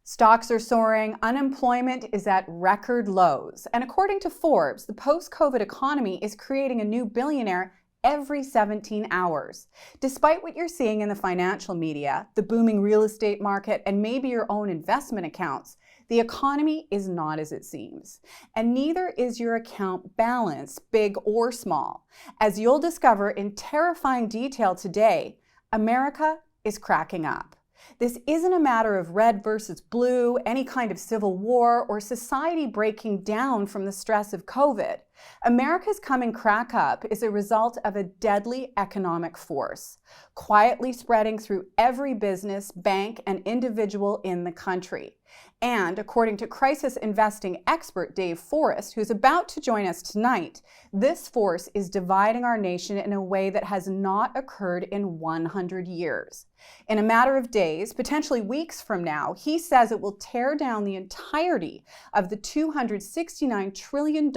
Stocks are soaring, unemployment is at record lows, and according to Forbes, the post-COVID economy is creating a new billionaire every 17 hours. Despite what you're seeing in the financial media, the booming real estate market, and maybe your own investment accounts, the economy is not as it seems. And neither is your account balance, big or small. As you'll discover in terrifying detail today, America is cracking up. This isn't a matter of red versus blue, any kind of civil war, or society breaking down from the stress of COVID. America's coming crack up is a result of a deadly economic force, quietly spreading through every business, bank, and individual in the country. And according to crisis investing expert Dave Forrest, who's about to join us tonight, this force is dividing our nation in a way that has not occurred in 100 years. In a matter of days, potentially weeks from now, he says it will tear down the entirety of the $269 trillion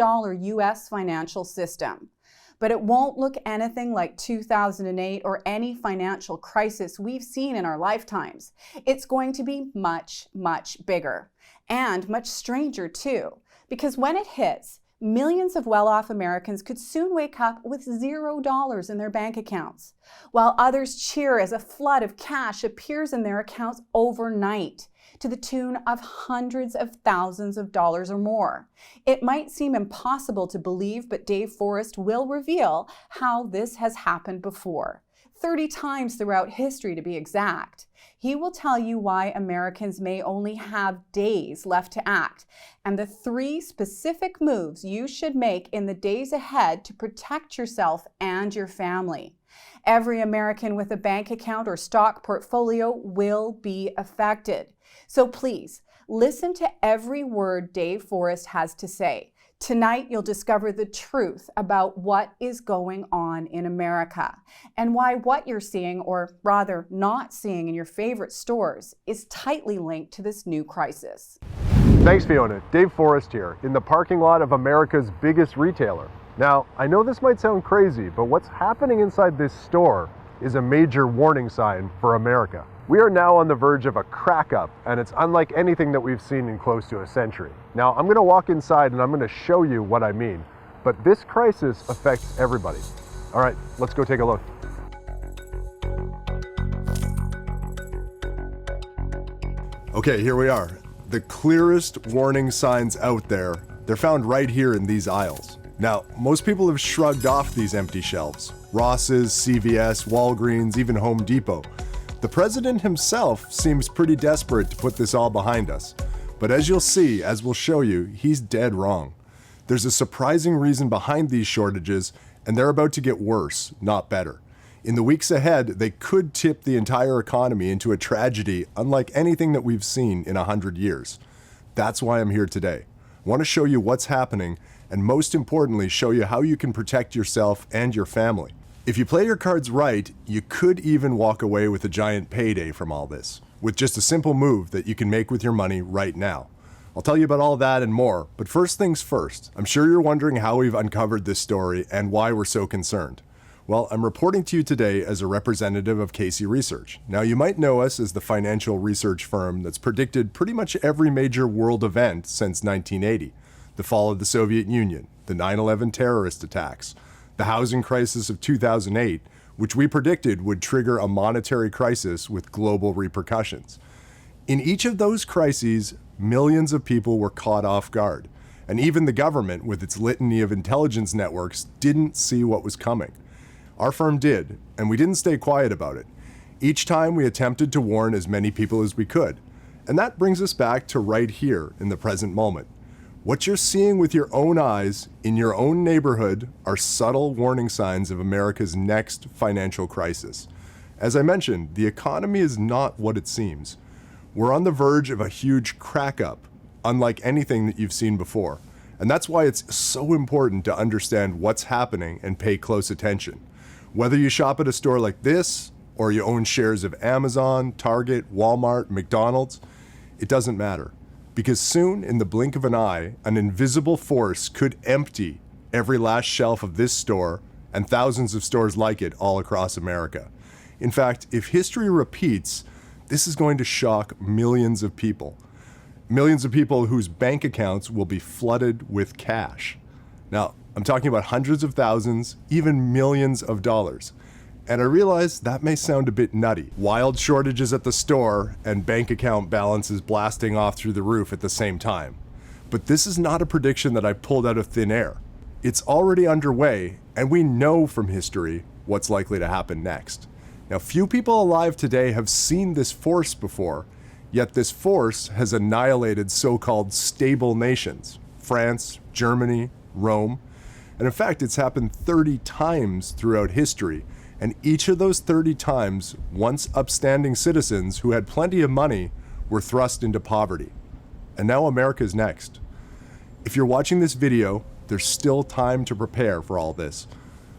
U.S. financial system. But it won't look anything like 2008 or any financial crisis we've seen in our lifetimes. It's going to be much, much bigger and much stranger too, because when it hits, millions of well-off Americans could soon wake up with $0 in their bank accounts, while others cheer as a flood of cash appears in their accounts overnight, to the tune of hundreds of thousands of dollars or more. It might seem impossible to believe, but Dave Forrest will reveal how this has happened before, 30 times throughout history to be exact. He will tell you why Americans may only have days left to act, and the 3 specific moves you should make in the days ahead to protect yourself and your family. Every American with a bank account or stock portfolio will be affected. So please, listen to every word Dave Forrest has to say. Tonight, you'll discover the truth about what is going on in America and why what you're seeing, or rather not seeing, in your favorite stores is tightly linked to this new crisis. Thanks, Fiona. Dave Forrest here in the parking lot of America's biggest retailer. Now, I know this might sound crazy, but what's happening inside this store is a major warning sign for America. We are now on the verge of a crack up, and it's unlike anything that we've seen in close to a century. Now, I'm gonna walk inside and I'm gonna show you what I mean, but this crisis affects everybody. All right, let's go take a look. Okay, here we are. The clearest warning signs out there, they're found right here in these aisles. Now, most people have shrugged off these empty shelves. Ross's, CVS, Walgreens, even Home Depot. The president himself seems pretty desperate to put this all behind us. But as you'll see, as we'll show you, he's dead wrong. There's a surprising reason behind these shortages, and they're about to get worse, not better. In the weeks ahead, they could tip the entire economy into a tragedy unlike anything that we've seen in 100 years. That's why I'm here today. I want to show you what's happening, and most importantly, show you how you can protect yourself and your family. If you play your cards right, you could even walk away with a giant payday from all this, with just a simple move that you can make with your money right now. I'll tell you about all that and more, but first things first. I'm sure you're wondering how we've uncovered this story and why we're so concerned. Well, I'm reporting to you today as a representative of Casey Research. Now, you might know us as the financial research firm that's predicted pretty much every major world event since 1980. The fall of the Soviet Union, the 9/11 terrorist attacks, the housing crisis of 2008, which we predicted would trigger a monetary crisis with global repercussions. In each of those crises, millions of people were caught off guard, and even the government, with its litany of intelligence networks, didn't see what was coming. Our firm did, and we didn't stay quiet about it. Each time we attempted to warn as many people as we could, and that brings us back to right here in the present moment. What you're seeing with your own eyes in your own neighborhood are subtle warning signs of America's next financial crisis. As I mentioned, the economy is not what it seems. We're on the verge of a huge crack up, unlike anything that you've seen before. And that's why it's so important to understand what's happening and pay close attention. Whether you shop at a store like this, or you own shares of Amazon, Target, Walmart, McDonald's, it doesn't matter. Because soon, in the blink of an eye, an invisible force could empty every last shelf of this store and thousands of stores like it all across America. In fact, if history repeats, this is going to shock millions of people. Millions of people whose bank accounts will be flooded with cash. Now, I'm talking about hundreds of thousands, even millions of dollars. And I realize that may sound a bit nutty. Wild shortages at the store and bank account balances blasting off through the roof at the same time. But this is not a prediction that I pulled out of thin air. It's already underway, and we know from history what's likely to happen next. Now, few people alive today have seen this force before, yet this force has annihilated so-called stable nations: France, Germany, Rome. And in fact, it's happened 30 times throughout history. And each of those 30 times, once upstanding citizens who had plenty of money were thrust into poverty. And now America's next. If you're watching this video, there's still time to prepare for all this.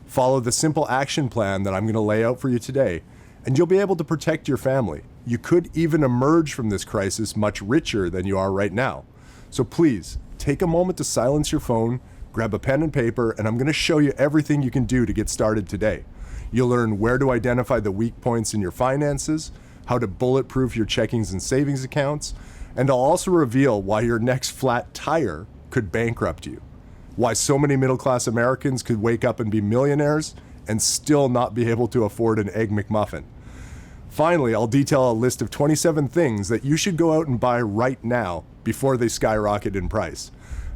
Follow the simple action plan that I'm going to lay out for you today, and you'll be able to protect your family. You could even emerge from this crisis much richer than you are right now. So please, take a moment to silence your phone, grab a pen and paper, and I'm going to show you everything you can do to get started today. You'll learn where to identify the weak points in your finances, how to bulletproof your checkings and savings accounts, and I'll also reveal why your next flat tire could bankrupt you, why so many middle-class Americans could wake up and be millionaires and still not be able to afford an Egg McMuffin. Finally, I'll detail a list of 27 things that you should go out and buy right now before they skyrocket in price.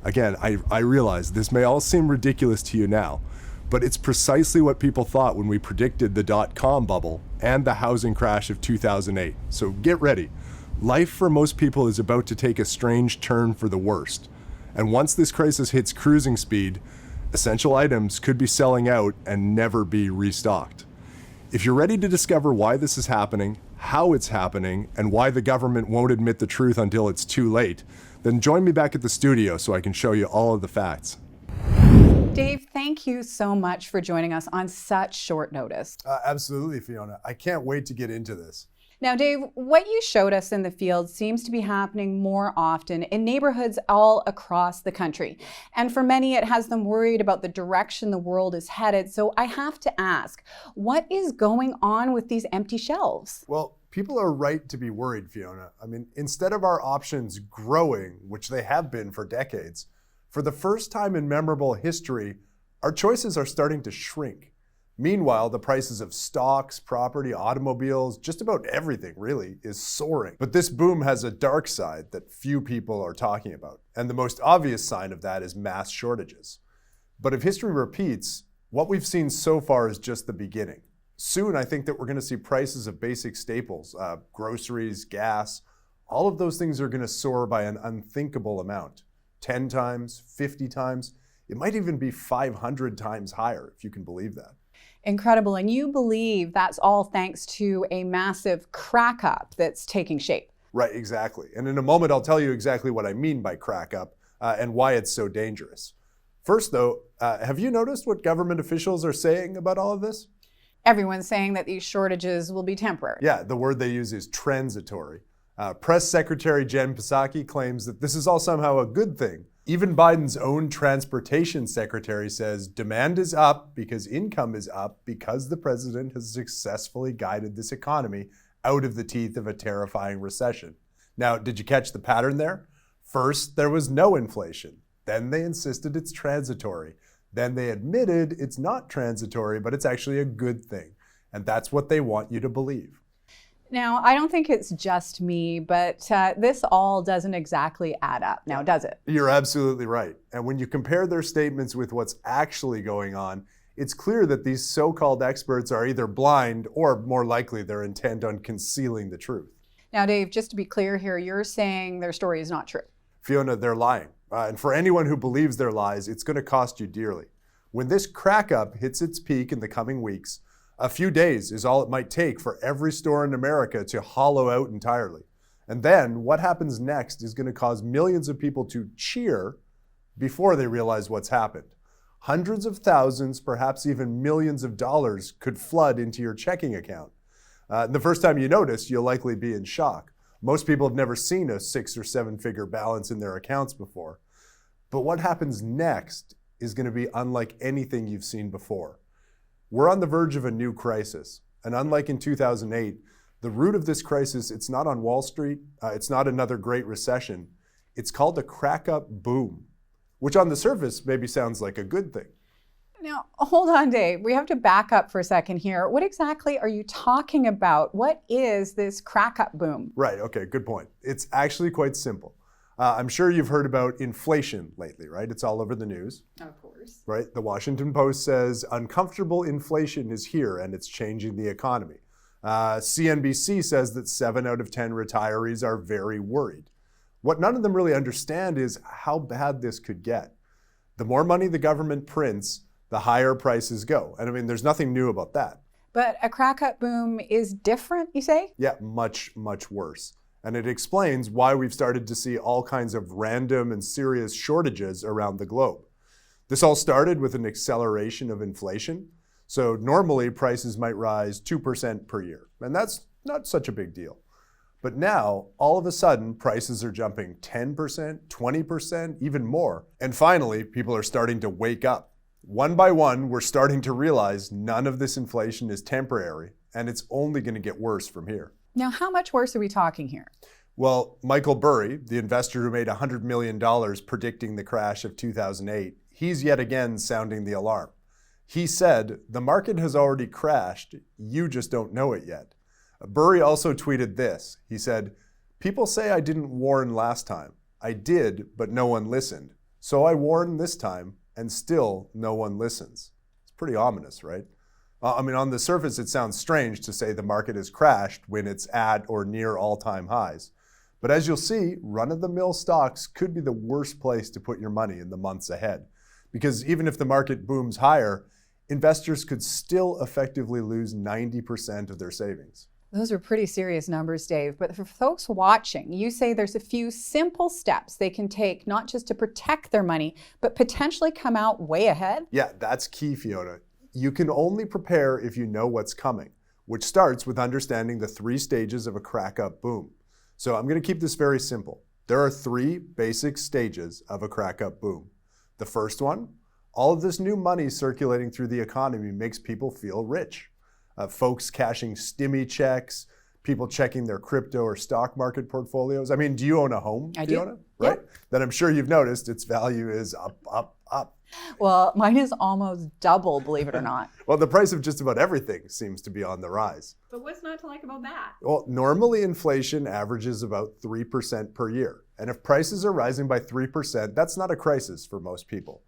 Again, I realize this may all seem ridiculous to you now, but it's precisely what people thought when we predicted the dot-com bubble and the housing crash of 2008. So get ready. Life for most people is about to take a strange turn for the worst. And once this crisis hits cruising speed, essential items could be selling out and never be restocked. If you're ready to discover why this is happening, how it's happening, and why the government won't admit the truth until it's too late, then join me back at the studio so I can show you all of the facts. Dave, thank you so much for joining us on such short notice. Absolutely, Fiona. I can't wait to get into this. Now, Dave, what you showed us in the field seems to be happening more often in neighborhoods all across the country. And for many, it has them worried about the direction the world is headed. So I have to ask, what is going on with these empty shelves? Well, people are right to be worried, Fiona. I mean, instead of our options growing, which they have been for decades, for the first time in memorable history, our choices are starting to shrink. Meanwhile, the prices of stocks, property, automobiles, just about everything really is soaring. But this boom has a dark side that few people are talking about. And the most obvious sign of that is mass shortages. But if history repeats, what we've seen so far is just the beginning. Soon, I think that we're going to see prices of basic staples, groceries, gas, all of those things are going to soar by an unthinkable amount. 10 times, 50 times, it might even be 500 times higher, if you can believe that. Incredible. And you believe that's all thanks to a massive crack up that's taking shape. Right, exactly. And in a moment, I'll tell you exactly what I mean by crack up and why it's so dangerous. First, though, have you noticed what government officials are saying about all of this? Everyone's saying that these shortages will be temporary. Yeah, the word they use is transitory. Press Secretary Jen Psaki claims that this is all somehow a good thing. Even Biden's own transportation secretary says demand is up because income is up because the president has successfully guided this economy out of the teeth of a terrifying recession. Now, did you catch the pattern there? First, there was no inflation. Then they insisted it's transitory. Then they admitted it's not transitory, but it's actually a good thing. And that's what they want you to believe. Now, I don't think it's just me, but this all doesn't exactly add up now, does it? You're absolutely right. And when you compare their statements with what's actually going on, it's clear that these so-called experts are either blind or more likely they're intent on concealing the truth. Now, Dave, just to be clear here, you're saying their story is not true. Fiona, they're lying. And for anyone who believes their lies, it's going to cost you dearly. When this crack up hits its peak in the coming weeks, a few days is all it might take for every store in America to hollow out entirely. And then what happens next is going to cause millions of people to cheer before they realize what's happened. Hundreds of thousands, perhaps even millions of dollars could flood into your checking account. The first time you notice, you'll likely be in shock. Most people have never seen a 6 or 7 figure balance in their accounts before. But what happens next is going to be unlike anything you've seen before. We're on the verge of a new crisis. And unlike in 2008, the root of this crisis, it's not on Wall Street, it's not another great recession. It's called a crack-up boom, which on the surface maybe sounds like a good thing. Now, hold on, Dave. We have to back up for a second here. What exactly are you talking about? What is this crack-up boom? Right, okay, good point. It's actually quite simple. I'm sure you've heard about inflation lately, right? It's all over the news. Of course. Right? The Washington Post says uncomfortable inflation is here and it's changing the economy. CNBC says that 7 out of 10 retirees are very worried. What none of them really understand is how bad this could get. The more money the government prints, the higher prices go. And I mean, there's nothing new about that. But a crack-up boom is different, you say? Yeah, much, much worse. And it explains why we've started to see all kinds of random and serious shortages around the globe. This all started with an acceleration of inflation. So normally prices might rise 2% per year, and that's not such a big deal. But now, all of a sudden, prices are jumping 10%, 20%, even more. And finally, people are starting to wake up. One by one, we're starting to realize none of this inflation is temporary, and it's only going to get worse from here. Now, how much worse are we talking here? Well, Michael Burry, the investor who made $100 million predicting the crash of 2008, he's yet again sounding the alarm. He said, the market has already crashed, you just don't know it yet. Burry also tweeted this. He said, people say I didn't warn last time. I did, but no one listened. So I warned this time, and still no one listens. It's pretty ominous, right? I mean, on the surface, it sounds strange to say the market has crashed when it's at or near all-time highs. But as you'll see, run-of-the-mill stocks could be the worst place to put your money in the months ahead. Because even if the market booms higher, investors could still effectively lose 90% of their savings. Those are pretty serious numbers, Dave. But for folks watching, you say there's a few simple steps they can take, not just to protect their money, but potentially come out way ahead? Yeah, that's key, Fiona. You can only prepare if you know what's coming, which starts with understanding the 3 stages of a crack-up boom. So I'm going to keep this very simple. There are 3 basic stages of a crack-up boom. The first one, all of this new money circulating through the economy makes people feel rich. Folks cashing stimmy checks, people checking their crypto or stock market portfolios. I mean, do you own a home, Fiona? Do. Right? Yep. Then I'm sure you've noticed its value is up, up, up. Well, mine is almost double, believe it or not. Well, the price of just about everything seems to be on the rise. But what's not to like about that? Well, normally inflation averages about 3% per year. And if prices are rising by 3%, that's not a crisis for most people.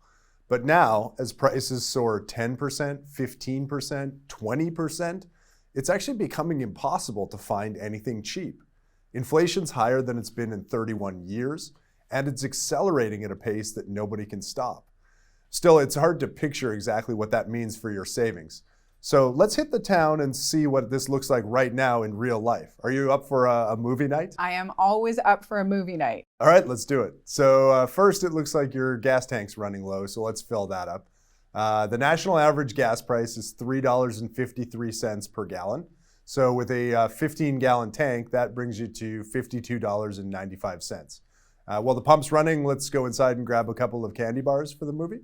But now, as prices soar 10%, 15%, 20%, it's actually becoming impossible to find anything cheap. Inflation's higher than it's been in 31 years, and it's accelerating at a pace that nobody can stop. Still, it's hard to picture exactly what that means for your savings. So let's hit the town and see what this looks like right now in real life. Are you up for a movie night? I am always up for a movie night. All right, let's do it. So first, it looks like your gas tank's running low, so let's fill that up. The national average gas price is $3.53 per gallon. So with a 15-gallon tank, that brings you to $52.95. While the pump's running, let's go inside and grab a couple of candy bars for the movie.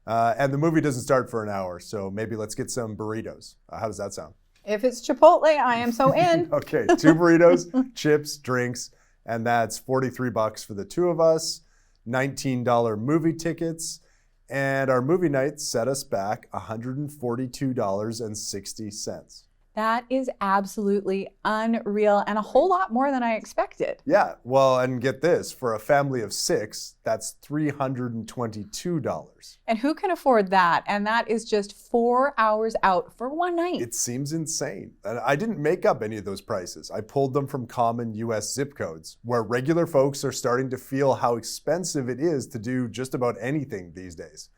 And the movie doesn't start for an hour, so maybe let's get some burritos. How does that sound? If it's Chipotle, I am so in. Okay, 2 burritos, chips, drinks, and that's $43 for the 2 of us, $19 movie tickets, and our movie night set us back $142.60. That is absolutely unreal and a whole lot more than I expected. Yeah, well, and get this, for a family of 6, that's $322. And who can afford that? And that is just 4 hours out for one night. It seems insane. And I didn't make up any of those prices. I pulled them from common US zip codes, where regular folks are starting to feel how expensive it is to do just about anything these days.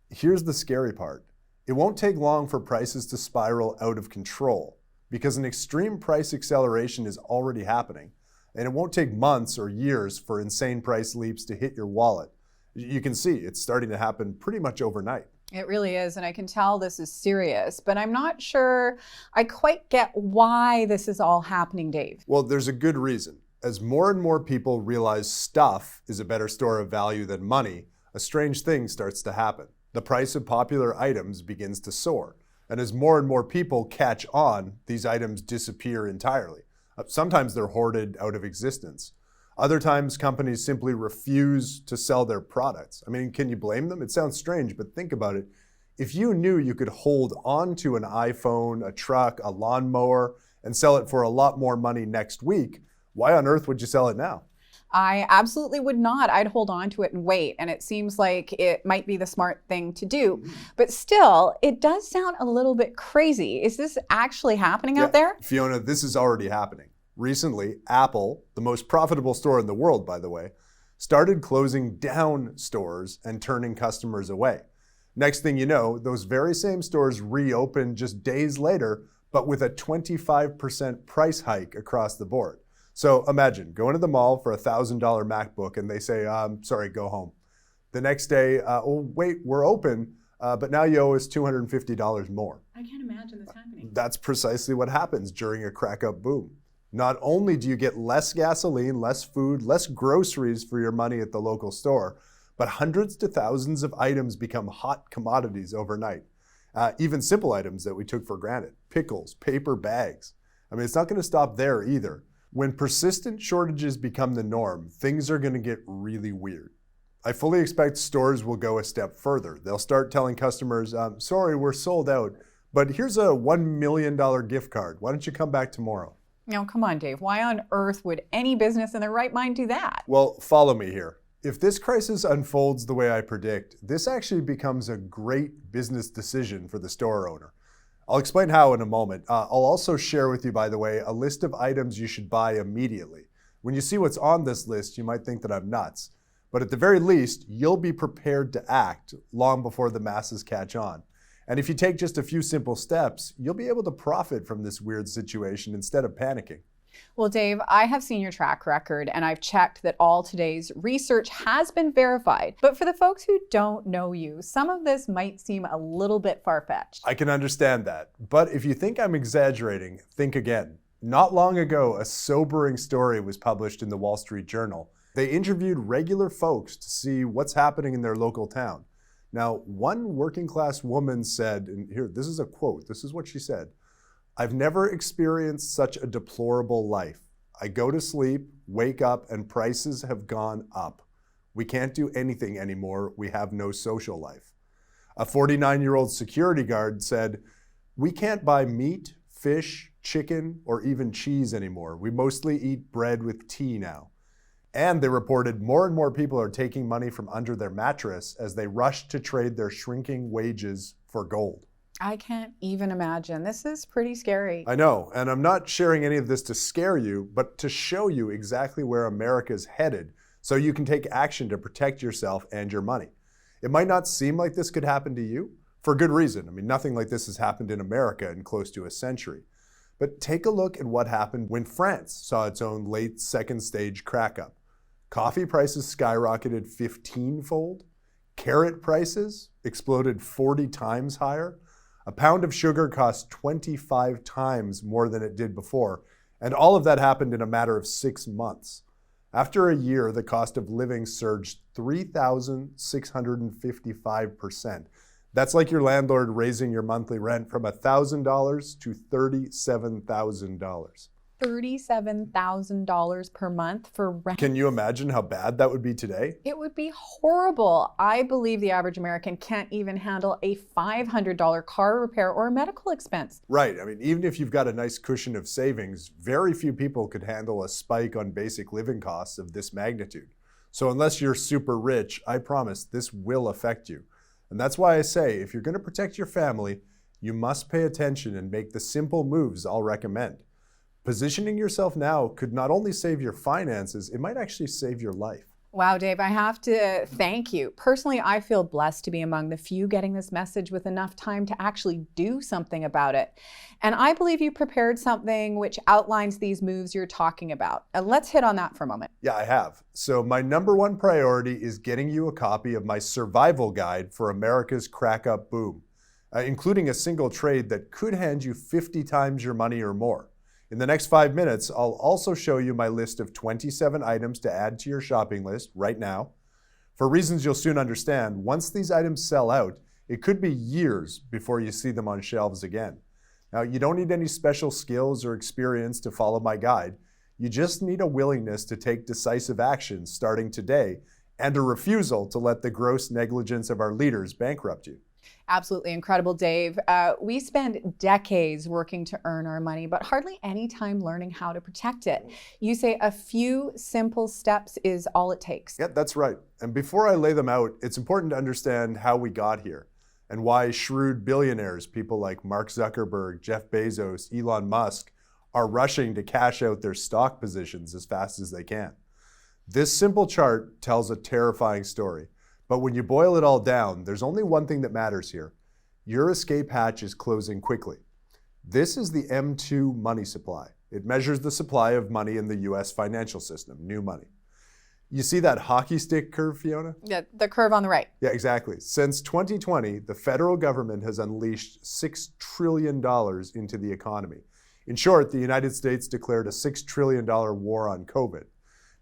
Here's the scary part. It won't take long for prices to spiral out of control, because an extreme price acceleration is already happening, and it won't take months or years for insane price leaps to hit your wallet. You can see it's starting to happen pretty much overnight. It really is, and I can tell this is serious, but I'm not sure I quite get why this is all happening, Dave. Well, there's a good reason. As more and more people realize stuff is a better store of value than money, a strange thing starts to happen. The price of popular items begins to soar. And as more and more people catch on, these items disappear entirely. Sometimes they're hoarded out of existence. Other times, companies simply refuse to sell their products. I mean, can you blame them? It sounds strange, but think about it. If you knew you could hold on to an iPhone, a truck, a lawnmower, and sell it for a lot more money next week, why on earth would you sell it now? I absolutely would not. I'd hold on to it and wait. And it seems like it might be the smart thing to do. But still, it does sound a little bit crazy. Is this actually happening out there? Fiona, this is already happening. Recently, Apple, the most profitable store in the world, by the way, started closing down stores and turning customers away. Next thing you know, those very same stores reopened just days later, but with a 25% price hike across the board. So imagine going to the mall for a $1,000 MacBook and they say, sorry, go home. The next day, oh, wait, we're open, but now you owe us $250 more. I can't imagine this happening. That's precisely what happens during a crack-up boom. Not only do you get less gasoline, less food, less groceries for your money at the local store, but hundreds to thousands of items become hot commodities overnight. Even simple items that we took for granted, pickles, paper bags. I mean, it's not going to stop there either. When persistent shortages become the norm, things are going to get really weird. I fully expect stores will go a step further. They'll start telling customers, sorry, we're sold out, but here's a $1 million gift card. Why don't you come back tomorrow? No, come on, Dave. Why on earth would any business in their right mind do that? Well, follow me here. If this crisis unfolds the way I predict, this actually becomes a great business decision for the store owner. I'll explain how in a moment. I'll also share with you, by the way, a list of items you should buy immediately. When you see what's on this list, you might think that I'm nuts. But at the very least, you'll be prepared to act long before the masses catch on. And if you take just a few simple steps, you'll be able to profit from this weird situation instead of panicking. Well, Dave, I have seen your track record and I've checked that all today's research has been verified. But for the folks who don't know you, some of this might seem a little bit far-fetched. I can understand that. But if you think I'm exaggerating, think again. Not long ago, a sobering story was published in the Wall Street Journal. They interviewed regular folks to see what's happening in their local town. Now, one working class woman said, and here, this is a quote, this is what she said, "I've never experienced such a deplorable life. I go to sleep, wake up, and prices have gone up. We can't do anything anymore. We have no social life." A 49-year-old security guard said, "We can't buy meat, fish, chicken, or even cheese anymore. We mostly eat bread with tea now." And they reported more and more people are taking money from under their mattress as they rush to trade their shrinking wages for gold. I can't even imagine. This is pretty scary. I know, and I'm not sharing any of this to scare you, but to show you exactly where America's headed so you can take action to protect yourself and your money. It might not seem like this could happen to you, for good reason. I mean, nothing like this has happened in America in close to a century. But take a look at what happened when France saw its own late second stage crack-up. Coffee prices skyrocketed 15-fold. Carrot prices exploded 40 times higher. A pound of sugar cost 25 times more than it did before. And all of that happened in a matter of 6 months. After a year, the cost of living surged 3,655%. That's like your landlord raising your monthly rent from $1,000 to $37,000. $37,000 per month for rent. Can you imagine how bad that would be today? It would be horrible. I believe the average American can't even handle a $500 car repair or a medical expense. Right. I mean, even if you've got a nice cushion of savings, very few people could handle a spike on basic living costs of this magnitude. So unless you're super rich, I promise this will affect you. And that's why I say, if you're going to protect your family, you must pay attention and make the simple moves I'll recommend. Positioning yourself now could not only save your finances, it might actually save your life. Wow, Dave, I have to thank you. Personally, I feel blessed to be among the few getting this message with enough time to actually do something about it. And I believe you prepared something which outlines these moves you're talking about. Let's hit on that for a moment. Yeah, I have. So my number one priority is getting you a copy of my survival guide for America's crack-up boom, including a single trade that could hand you 50 times your money or more. In the next 5 minutes, I'll also show you my list of 27 items to add to your shopping list right now. For reasons you'll soon understand, once these items sell out, it could be years before you see them on shelves again. Now, you don't need any special skills or experience to follow my guide. You just need a willingness to take decisive action starting today and a refusal to let the gross negligence of our leaders bankrupt you. Absolutely incredible, Dave. We spend decades working to earn our money, but hardly any time learning how to protect it. You say a few simple steps is all it takes. Yeah, that's right. And before I lay them out, it's important to understand how we got here and why shrewd billionaires, people like Mark Zuckerberg, Jeff Bezos, Elon Musk, are rushing to cash out their stock positions as fast as they can. This simple chart tells a terrifying story. But when you boil it all down, there's only one thing that matters here. Your escape hatch is closing quickly. This is the M2 money supply. It measures the supply of money in the US financial system, new money. You see that hockey stick curve, Fiona? Yeah, the curve on the right. Yeah, exactly. Since 2020, the federal government has unleashed $6 trillion into the economy. In short, the United States declared a $6 trillion war on COVID.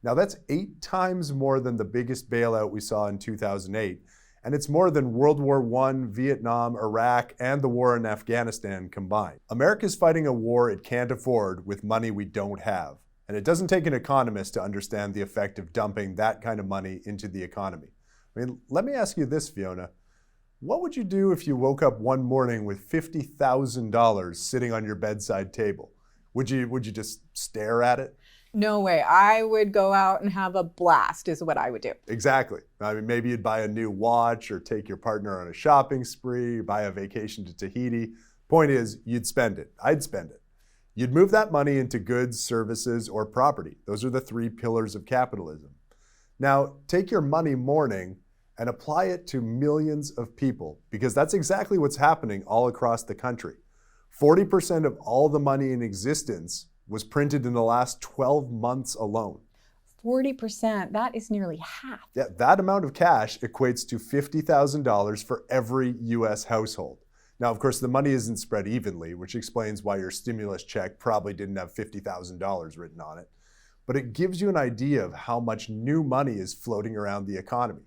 Now that's 8 times more than the biggest bailout we saw in 2008, and it's more than World War I, Vietnam, Iraq, and the war in Afghanistan combined. America's fighting a war it can't afford with money we don't have, and it doesn't take an economist to understand the effect of dumping that kind of money into the economy. I mean, let me ask you this, Fiona. What would you do if you woke up one morning with $50,000 sitting on your bedside table? Would you just stare at it? No way. I would go out and have a blast is what I would do. Exactly. I mean, maybe you'd buy a new watch or take your partner on a shopping spree, buy a vacation to Tahiti. Point is, you'd spend it. I'd spend it. You'd move that money into goods, services, or property. Those are the 3 pillars of capitalism. Now, take your money morning and apply it to millions of people, because that's exactly what's happening all across the country. 40% of all the money in existence was printed in the last 12 months alone. 40%, that is nearly half. Yeah, that amount of cash equates to $50,000 for every US household. Now, of course, the money isn't spread evenly, which explains why your stimulus check probably didn't have $50,000 written on it. But it gives you an idea of how much new money is floating around the economy.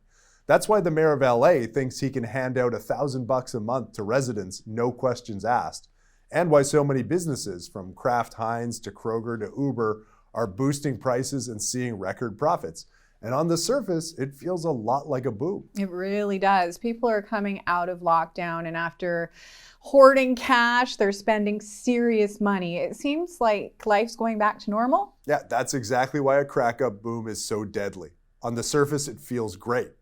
That's why the mayor of LA thinks he can hand out $1,000 a month to residents, no questions asked. And why so many businesses, from Kraft Heinz to Kroger to Uber, are boosting prices and seeing record profits. And on the surface, it feels a lot like a boom. It really does. People are coming out of lockdown, and after hoarding cash, they're spending serious money. It seems like life's going back to normal. Yeah, that's exactly why a crack-up boom is so deadly. On the surface, it feels great.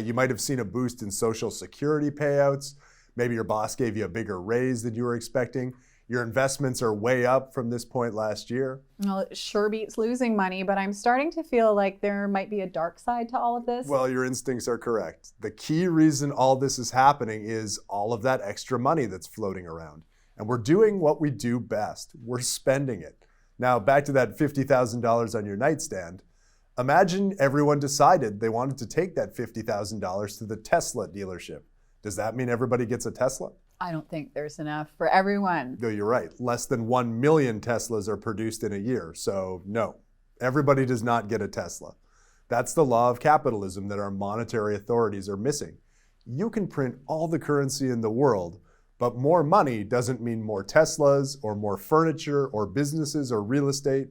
You might have seen a boost in Social Security payouts. Maybe your boss gave you a bigger raise than you were expecting. Your investments are way up from this point last year. Well, it sure beats losing money, but I'm starting to feel like there might be a dark side to all of this. Well, your instincts are correct. The key reason all this is happening is all of that extra money that's floating around. And we're doing what we do best. We're spending it. Now, back to that $50,000 on your nightstand. Imagine everyone decided they wanted to take that $50,000 to the Tesla dealership. Does that mean everybody gets a Tesla? I don't think there's enough for everyone. No, you're right. Less than 1 million Teslas are produced in a year. So no, everybody does not get a Tesla. That's the law of capitalism that our monetary authorities are missing. You can print all the currency in the world, but more money doesn't mean more Teslas or more furniture or businesses or real estate.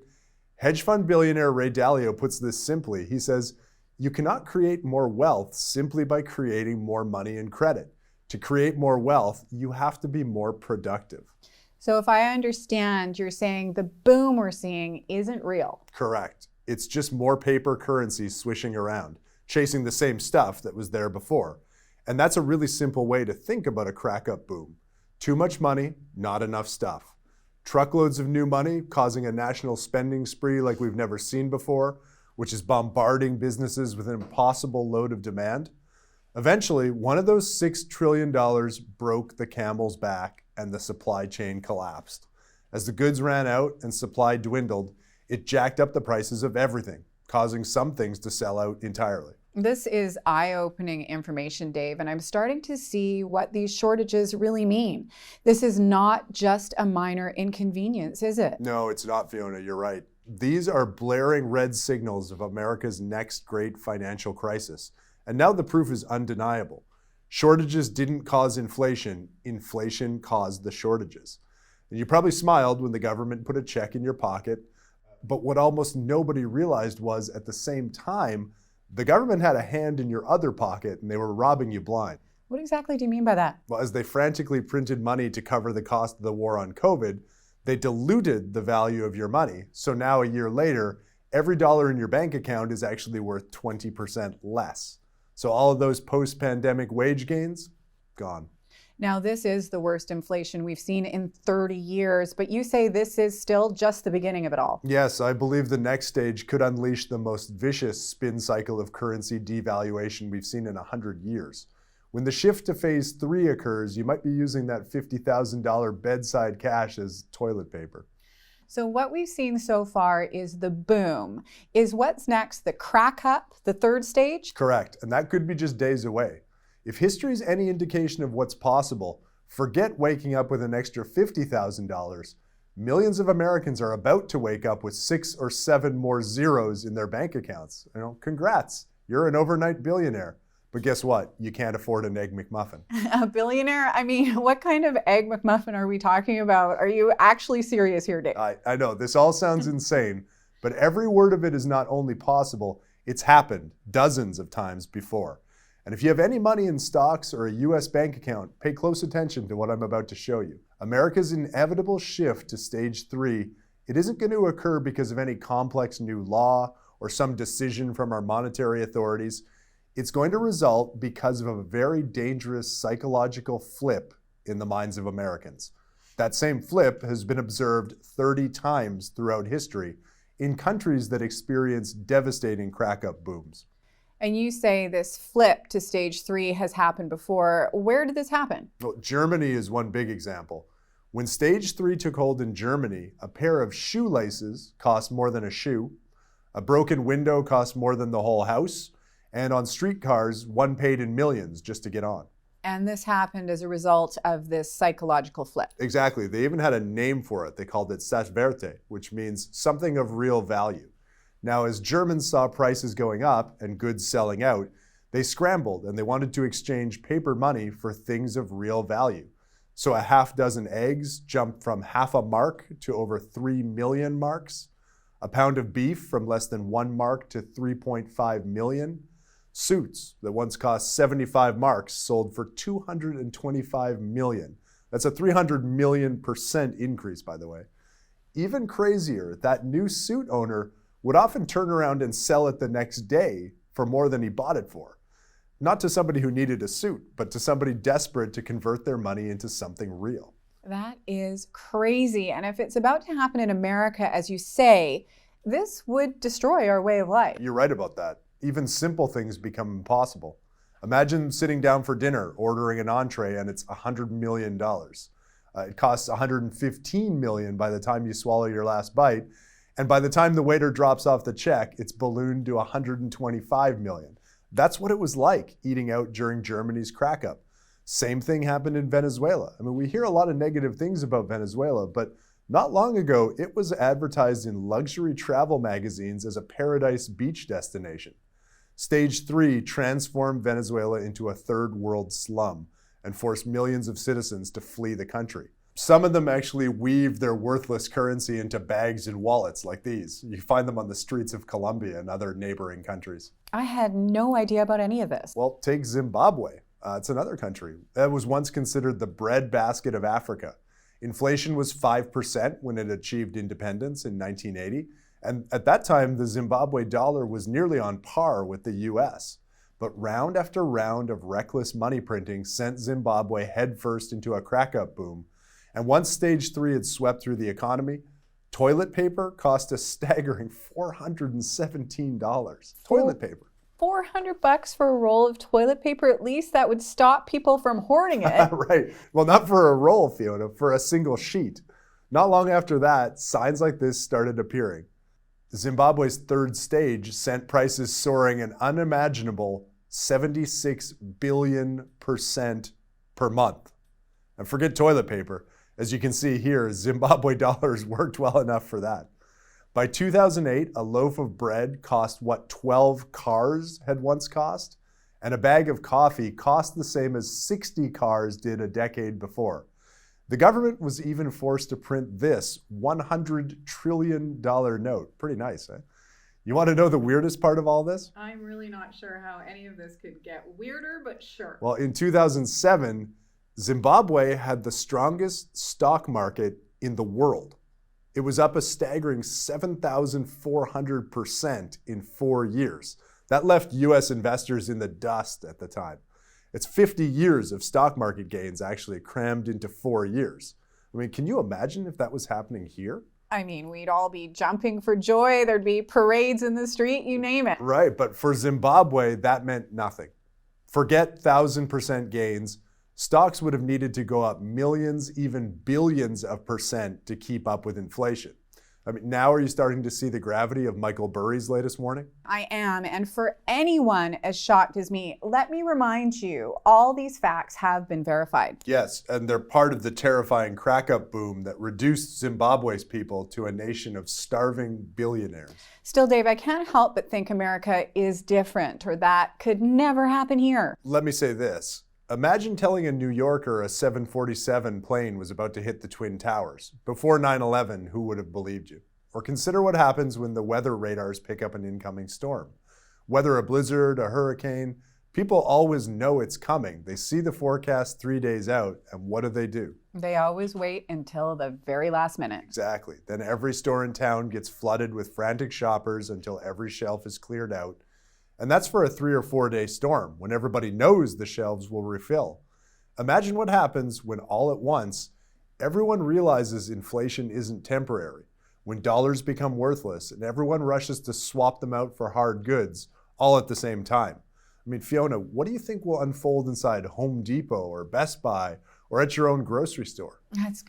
Hedge fund billionaire Ray Dalio puts this simply. He says, you cannot create more wealth simply by creating more money and credit. To create more wealth, you have to be more productive. So if I understand, you're saying the boom we're seeing isn't real. Correct. It's just more paper currency swishing around, chasing the same stuff that was there before. And that's a really simple way to think about a crack-up boom. Too much money, not enough stuff. Truckloads of new money causing a national spending spree like we've never seen before, which is bombarding businesses with an impossible load of demand. Eventually, one of those $6 trillion broke the camel's back and the supply chain collapsed. As the goods ran out and supply dwindled, it jacked up the prices of everything, causing some things to sell out entirely. This is eye-opening information, Dave, and I'm starting to see what these shortages really mean. This is not just a minor inconvenience, is it? No, it's not, Fiona. You're right. These are blaring red signals of America's next great financial crisis. And now the proof is undeniable. Shortages didn't cause inflation. Inflation caused the shortages. And you probably smiled when the government put a check in your pocket. but what almost nobody realized was at the same time, the government had a hand in your other pocket and they were robbing you blind. What exactly do you mean by that? Well, as they frantically printed money to cover the cost of the war on COVID, they diluted the value of your money. So now a year later, every dollar in your bank account is actually worth 20% less. So all of those post-pandemic wage gains, gone. Now, this is the worst inflation we've seen in 30 years, but you say this is still just the beginning of it all. Yes, I believe the next stage could unleash the most vicious spin cycle of currency devaluation we've seen in 100 years. When the shift to phase 3 occurs, you might be using that $50,000 bedside cash as toilet paper. So what we've seen so far is the boom. Is what's next the crack up, the third stage? Correct, and that could be just days away. If history is any indication of what's possible, forget waking up with an extra $50,000. Millions of Americans are about to wake up with 6 or 7 more zeros in their bank accounts. Congrats, you're an overnight billionaire. But guess what? You can't afford an Egg McMuffin. A billionaire? I mean, what kind of Egg McMuffin are we talking about? Are you actually serious here, Dave? I know, this all sounds insane, but every word of it is not only possible, it's happened dozens of times before. And if you have any money in stocks or a US bank account, pay close attention to what I'm about to show you. America's inevitable shift to stage 3, it isn't going to occur because of any complex new law or some decision from our monetary authorities. It's going to result because of a very dangerous psychological flip in the minds of Americans. That same flip has been observed 30 times throughout history in countries that experience devastating crack-up booms. And you say this flip to stage 3 has happened before. Where did this happen? Well, Germany is one big example. When stage 3 took hold in Germany, a pair of shoelaces cost more than a shoe, a broken window cost more than the whole house, and on streetcars, one paid in millions just to get on. And this happened as a result of this psychological flip. Exactly. They even had a name for it. They called it Sachwerte, which means something of real value. Now, as Germans saw prices going up and goods selling out, they scrambled and they wanted to exchange paper money for things of real value. So a half dozen eggs jumped from half a mark to over 3 million marks. A pound of beef from less than 1 mark to 3.5 million. Suits that once cost 75 marks sold for 225 million. That's a 300 million% increase, by the way. Even crazier, that new suit owner would often turn around and sell it the next day for more than he bought it for. Not to somebody who needed a suit, but to somebody desperate to convert their money into something real. That is crazy. And if it's about to happen in America, as you say, this would destroy our way of life. You're right about that. Even simple things become impossible. Imagine sitting down for dinner, ordering an entree, and it's $100 million. It costs $115 million by the time you swallow your last bite. And by the time the waiter drops off the check, it's ballooned to $125 million. That's what it was like eating out during Germany's crack-up. Same thing happened in Venezuela. I mean, we hear a lot of negative things about Venezuela, but not long ago, it was advertised in luxury travel magazines as a paradise beach destination. Stage 3 transformed Venezuela into a third world slum and forced millions of citizens to flee the country. Some of them actually weaved their worthless currency into bags and wallets like these. You find them on the streets of Colombia and other neighboring countries. I had no idea about any of this. Well, take Zimbabwe. It's another country that was once considered the breadbasket of Africa. Inflation was 5% when it achieved independence in 1980. And at that time, the Zimbabwe dollar was nearly on par with the US. But round after round of reckless money printing sent Zimbabwe headfirst into a crack-up boom. And once stage 3 had swept through the economy, toilet paper cost a staggering $417. Toilet paper. $400 for a roll of toilet paper, at least that would stop people from hoarding it. Right. Well, not for a roll, Fiona, for a single sheet. Not long after that, signs like this started appearing. Zimbabwe's third stage sent prices soaring an unimaginable 76 billion% per month. And forget toilet paper. As you can see here, Zimbabwe dollars worked well enough for that. By 2008, a loaf of bread cost what 12 cars had once cost, and a bag of coffee cost the same as 60 cars did a decade before. The government was even forced to print this $100 trillion note. Pretty nice, eh? You want to know the weirdest part of all this? I'm really not sure how any of this could get weirder, but sure. Well, in 2007, Zimbabwe had the strongest stock market in the world. It was up a staggering 7,400% in 4 years. That left US investors in the dust at the time. It's 50 years of stock market gains actually crammed into 4 years. I mean, can you imagine if that was happening here? I mean, we'd all be jumping for joy. There'd be parades in the street, you name it. Right, but for Zimbabwe, that meant nothing. Forget 1,000% gains. Stocks would have needed to go up millions, even billions of percent to keep up with inflation. I mean, now are you starting to see the gravity of Michael Burry's latest warning? I am, and for anyone as shocked as me, let me remind you, all these facts have been verified. Yes, and they're part of the terrifying crack-up boom that reduced Zimbabwe's people to a nation of starving billionaires. Still, Dave, I can't help but think America is different, or that could never happen here. Let me say this. Imagine telling a New Yorker a 747 plane was about to hit the Twin Towers. Before 9/11, who would have believed you? Or consider what happens when the weather radars pick up an incoming storm. Whether a blizzard, a hurricane, people always know it's coming. They see the forecast 3 days out, and what do? They always wait until the very last minute. Exactly. Then every store in town gets flooded with frantic shoppers until every shelf is cleared out. And that's for a 3 or 4 day storm when everybody knows the shelves will refill. Imagine what happens when all at once, everyone realizes inflation isn't temporary, when dollars become worthless and everyone rushes to swap them out for hard goods all at the same time. I mean, Fiona, what do you think will unfold inside Home Depot or Best Buy or at your own grocery store? It's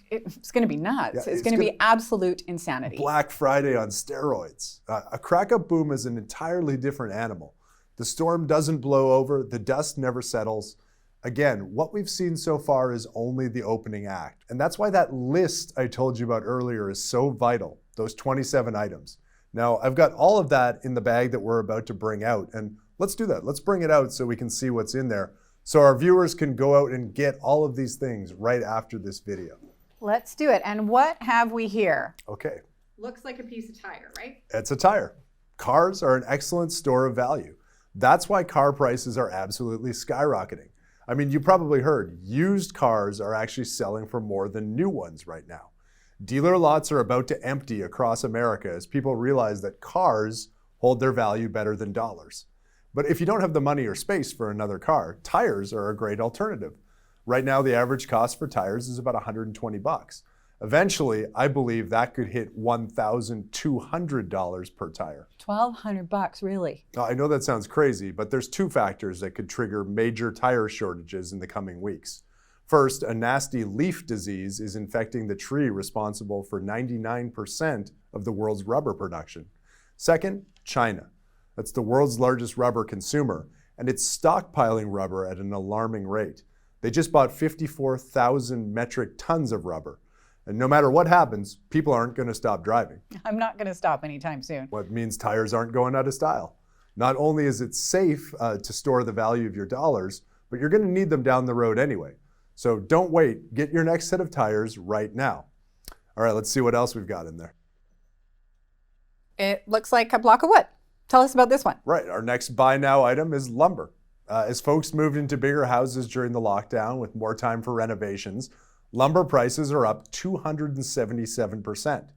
going to be nuts. Yeah, it's going to be absolute insanity. Black Friday on steroids. A crack-up boom is an entirely different animal. The storm doesn't blow over, the dust never settles. Again, what we've seen so far is only the opening act. And that's why that list I told you about earlier is so vital, those 27 items. Now, I've got all of that in the bag that we're about to bring out. And let's do that. Let's bring it out so we can see what's in there, so our viewers can go out and get all of these things right after this video. Let's do it. And what have we here? Okay. Looks like a piece of tire, right? It's a tire. Cars are an excellent store of value. That's why car prices are absolutely skyrocketing. I mean, you probably heard used cars are actually selling for more than new ones right now. Dealer lots are about to empty across America as people realize that cars hold their value better than dollars. But if you don't have the money or space for another car, tires are a great alternative. Right now, the average cost for tires is about $120. Eventually, I believe that could hit $1,200 per tire. $1,200, really? I know that sounds crazy, but there's 2 factors that could trigger major tire shortages in the coming weeks. First, a nasty leaf disease is infecting the tree responsible for 99% of the world's rubber production. Second, China. That's the world's largest rubber consumer, and it's stockpiling rubber at an alarming rate. They just bought 54,000 metric tons of rubber. And no matter what happens, people aren't going to stop driving. I'm not going to stop anytime soon. What means tires aren't going out of style. Not only is it safe to store the value of your dollars, but you're going to need them down the road anyway. So don't wait. Get your next set of tires right now. All right, let's see what else we've got in there. It looks like a block of wood. Tell us about this one. Right, our next buy now item is lumber. As folks moved into bigger houses during the lockdown with more time for renovations, lumber prices are up 277%.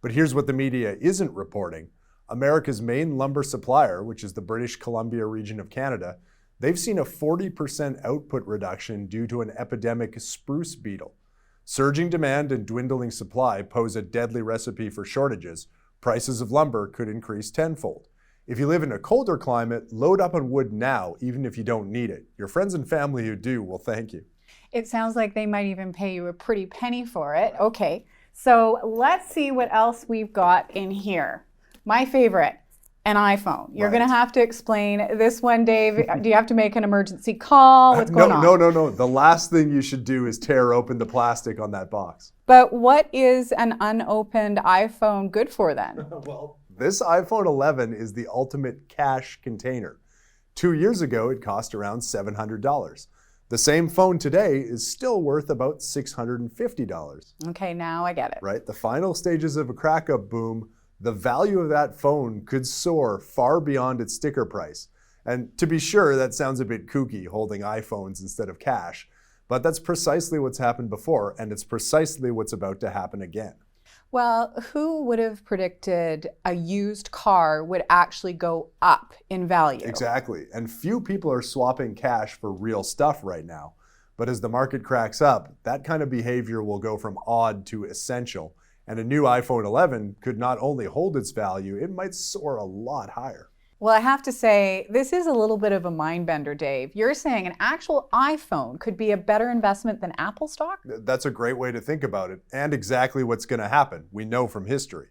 But here's what the media isn't reporting. America's main lumber supplier, which is the British Columbia region of Canada, they've seen a 40% output reduction due to an epidemic spruce beetle. Surging demand and dwindling supply pose a deadly recipe for shortages. Prices of lumber could increase tenfold. If you live in a colder climate, load up on wood now, even if you don't need it. Your friends and family who do will thank you. It sounds like they might even pay you a pretty penny for it. Okay, so let's see what else we've got in here. My favorite, an iPhone. You're going to have to explain this one, Dave. Do you have to make an emergency call? What's going on? No. The last thing you should do is tear open the plastic on that box. But what is an unopened iPhone good for then? Well, this iPhone 11 is the ultimate cash container. 2 years ago, it cost around $700. The same phone today is still worth about $650. Okay, now I get it. Right? The final stages of a crack-up boom, the value of that phone could soar far beyond its sticker price. And to be sure, that sounds a bit kooky, holding iPhones instead of cash, but that's precisely what's happened before, and it's precisely what's about to happen again. Well, who would have predicted a used car would actually go up in value? Exactly. And few people are swapping cash for real stuff right now. But as the market cracks up, that kind of behavior will go from odd to essential. And a new iPhone 11 could not only hold its value, it might soar a lot higher. Well, I have to say, this is a little bit of a mind bender, Dave. You're saying an actual iPhone could be a better investment than Apple stock? That's a great way to think about it, and exactly what's going to happen. We know from history.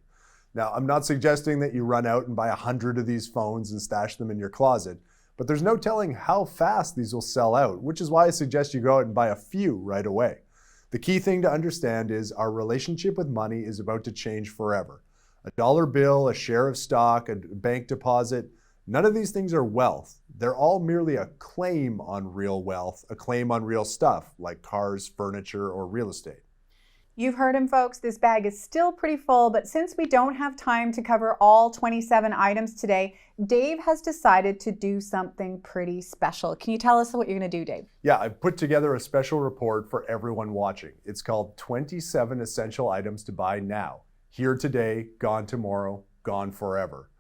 Now, I'm not suggesting that you run out and buy 100 of these phones and stash them in your closet, but there's no telling how fast these will sell out, which is why I suggest you go out and buy a few right away. The key thing to understand is our relationship with money is about to change forever. A dollar bill, a share of stock, a bank deposit, none of these things are wealth. They're all merely a claim on real wealth, a claim on real stuff like cars, furniture, or real estate. You've heard him, folks. This bag is still pretty full, but since we don't have time to cover all 27 items today, Dave has decided to do something pretty special. Can you tell us what you're going to do, Dave? Yeah, I've put together a special report for everyone watching. It's called 27 Essential Items to Buy Now. Here today, gone tomorrow, gone forever.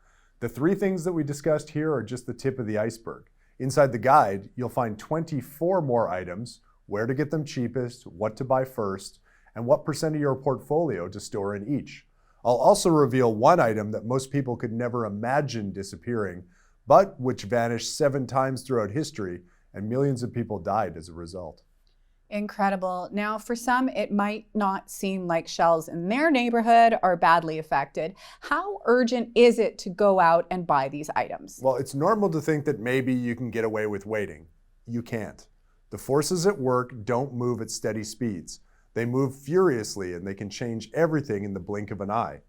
The 3 things that we discussed here are just the tip of the iceberg. Inside the guide, you'll find 24 more items, where to get them cheapest, what to buy first, and what % of your portfolio to store in each. I'll also reveal one item that most people could never imagine disappearing, but which vanished 7 times throughout history, and millions of people died as a result. Incredible. Now, for some, it might not seem like shelves in their neighborhood are badly affected. How urgent is it to go out and buy these items? Well, it's normal to think that maybe you can get away with waiting. You can't. The forces at work don't move at steady speeds. They move furiously, and they can change everything in the blink of an eye.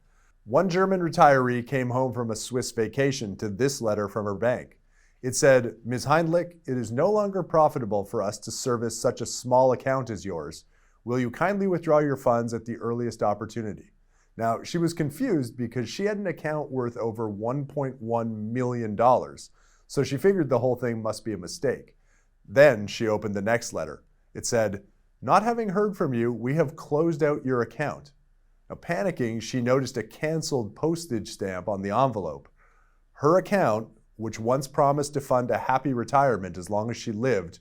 One German retiree came home from a Swiss vacation to this letter from her bank. It said, "Ms. Heindlich, it is no longer profitable for us to service such a small account as yours. Will you kindly withdraw your funds at the earliest opportunity?" Now, she was confused because she had an account worth over $1.1 million, so she figured the whole thing must be a mistake. Then she opened the next letter. It said, "Not having heard from you, we have closed out your account." Now, panicking, she noticed a canceled postage stamp on the envelope. Her account, which once promised to fund a happy retirement as long as she lived,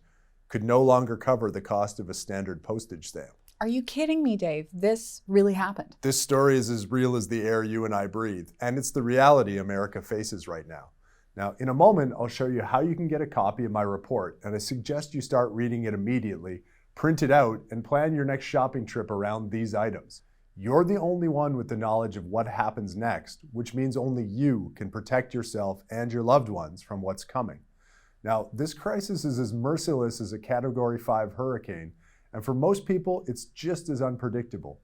could no longer cover the cost of a standard postage stamp. Are you kidding me, Dave? This really happened. This story is as real as the air you and I breathe, and it's the reality America faces right now. Now, in a moment, I'll show you how you can get a copy of my report, and I suggest you start reading it immediately, print it out, and plan your next shopping trip around these items. You're the only one with the knowledge of what happens next, which means only you can protect yourself and your loved ones from what's coming. Now, this crisis is as merciless as a Category 5 hurricane, and for most people, it's just as unpredictable.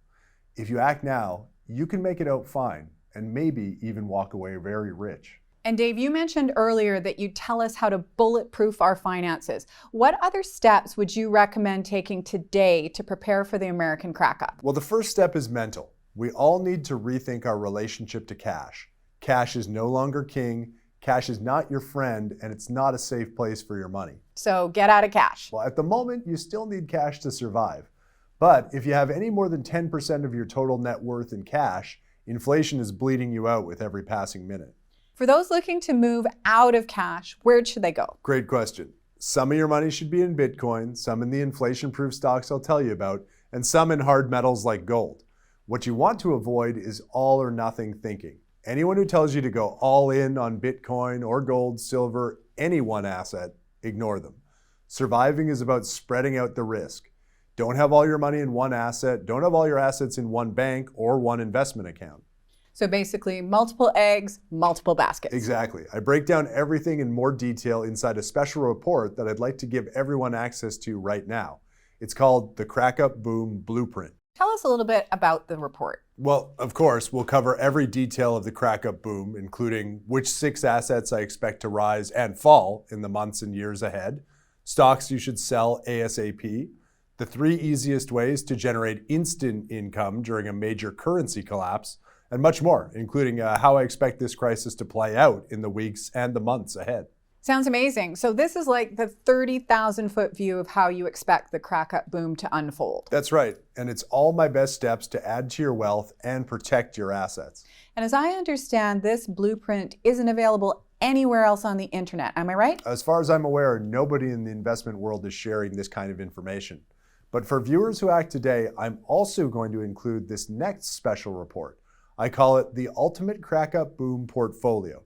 If you act now, you can make it out fine, and maybe even walk away very rich. And Dave, you mentioned earlier that you'd tell us how to bulletproof our finances. What other steps would you recommend taking today to prepare for the American crack-up? Well, the first step is mental. We all need to rethink our relationship to cash. Cash is no longer king, cash is not your friend, and it's not a safe place for your money. So get out of cash. Well, at the moment, you still need cash to survive. But if you have any more than 10% of your total net worth in cash, inflation is bleeding you out with every passing minute. For those looking to move out of cash, where should they go? Great question. Some of your money should be in Bitcoin, some in the inflation-proof stocks I'll tell you about, and some in hard metals like gold. What you want to avoid is all or nothing thinking. Anyone who tells you to go all in on Bitcoin or gold, silver, any one asset, ignore them. Surviving is about spreading out the risk. Don't have all your money in one asset, don't have all your assets in one bank or one investment account. So basically, multiple eggs, multiple baskets. Exactly. I break down everything in more detail inside a special report that I'd like to give everyone access to right now. It's called the Crack-Up Boom Blueprint. Tell us a little bit about the report. Well, of course, we'll cover every detail of the crack-up boom, including which 6 assets I expect to rise and fall in the months and years ahead, stocks you should sell ASAP, the 3 easiest ways to generate instant income during a major currency collapse, and much more, including how I expect this crisis to play out in the weeks and the months ahead. Sounds amazing. So this is like the 30,000-foot view of how you expect the crack-up boom to unfold. That's right. And it's all my best steps to add to your wealth and protect your assets. And as I understand, this blueprint isn't available anywhere else on the internet. Am I right? As far as I'm aware, nobody in the investment world is sharing this kind of information. But for viewers who act today, I'm also going to include this next special report. I call it the Ultimate Crack-Up Boom Portfolio.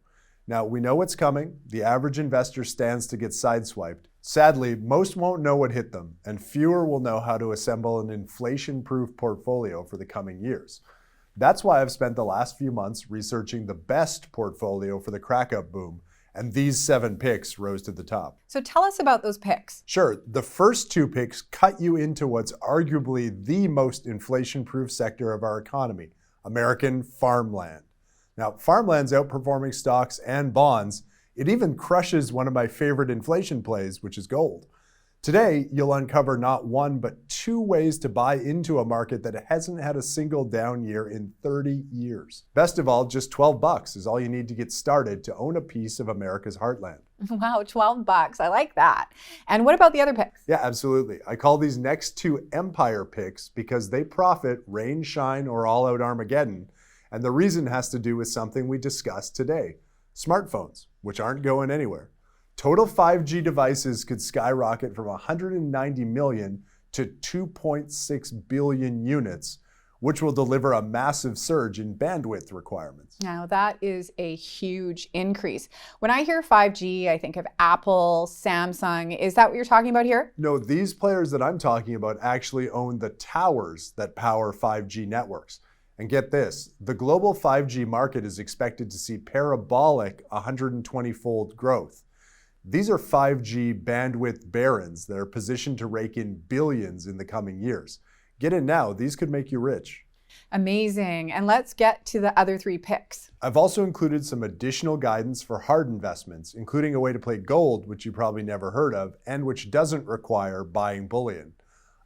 Now, we know what's coming. The average investor stands to get sideswiped. Sadly, most won't know what hit them, and fewer will know how to assemble an inflation-proof portfolio for the coming years. That's why I've spent the last few months researching the best portfolio for the crack-up boom, and these 7 picks rose to the top. So tell us about those picks. Sure, the first 2 picks cut you into what's arguably the most inflation-proof sector of our economy, American farmland. Now, farmland's outperforming stocks and bonds. It even crushes one of my favorite inflation plays, which is gold. Today, you'll uncover not 1, but 2 ways to buy into a market that hasn't had a single down year in 30 years. Best of all, just $12 is all you need to get started to own a piece of America's heartland. Wow, $12. I like that. And what about the other picks? Yeah, absolutely. I call these next 2 empire picks because they profit rain, shine, or all-out Armageddon. And the reason has to do with something we discussed today, smartphones, which aren't going anywhere. Total 5G devices could skyrocket from 190 million to 2.6 billion units, which will deliver a massive surge in bandwidth requirements. Now, that is a huge increase. When I hear 5G, I think of Apple, Samsung. Is that what you're talking about here? No, these players that I'm talking about actually own the towers that power 5G networks. And get this, the global 5G market is expected to see parabolic 120-fold growth. These are 5G bandwidth barons that are positioned to rake in billions in the coming years. Get in now, these could make you rich. Amazing. And let's get to the other 3 picks. I've also included some additional guidance for hard investments, including a way to play gold, which you probably never heard of, and which doesn't require buying bullion.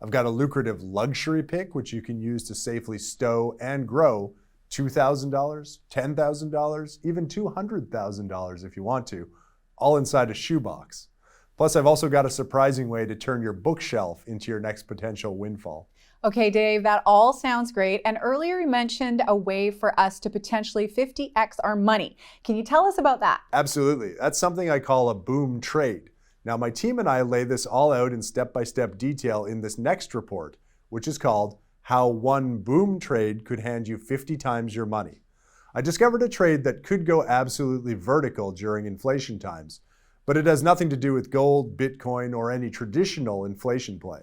I've got a lucrative luxury pick, which you can use to safely stow and grow $2,000, $10,000, even $200,000 if you want to, all inside a shoebox. Plus, I've also got a surprising way to turn your bookshelf into your next potential windfall. Okay, Dave, that all sounds great. And earlier you mentioned a way for us to potentially 50x our money. Can you tell us about that? Absolutely. That's something I call a boom trade. Now, my team and I lay this all out in step-by-step detail in this next report, which is called How One Boom Trade Could Hand You 50 Times Your Money. I discovered a trade that could go absolutely vertical during inflation times, but it has nothing to do with gold, Bitcoin, or any traditional inflation play.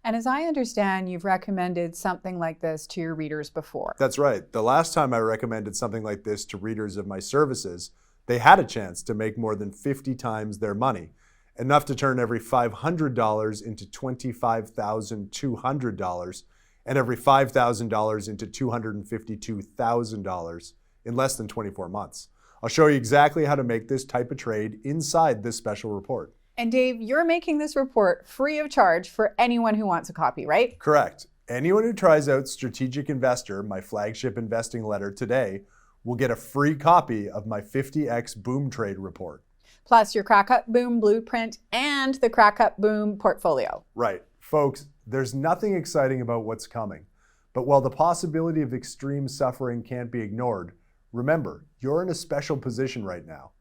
And as I understand, you've recommended something like this to your readers before. That's right. The last time I recommended something like this to readers of my services, they had a chance to make more than 50 times their money. Enough to turn every $500 into $25,200 and every $5,000 into $252,000 in less than 24 months. I'll show you exactly how to make this type of trade inside this special report. And Dave, you're making this report free of charge for anyone who wants a copy, right? Correct. Anyone who tries out Strategic Investor, my flagship investing letter today, will get a free copy of my 50x boom trade report. Plus your crack-up boom blueprint and the crack-up boom portfolio. Right. Folks, there's nothing exciting about what's coming. But while the possibility of extreme suffering can't be ignored, remember, you're in a special position right now.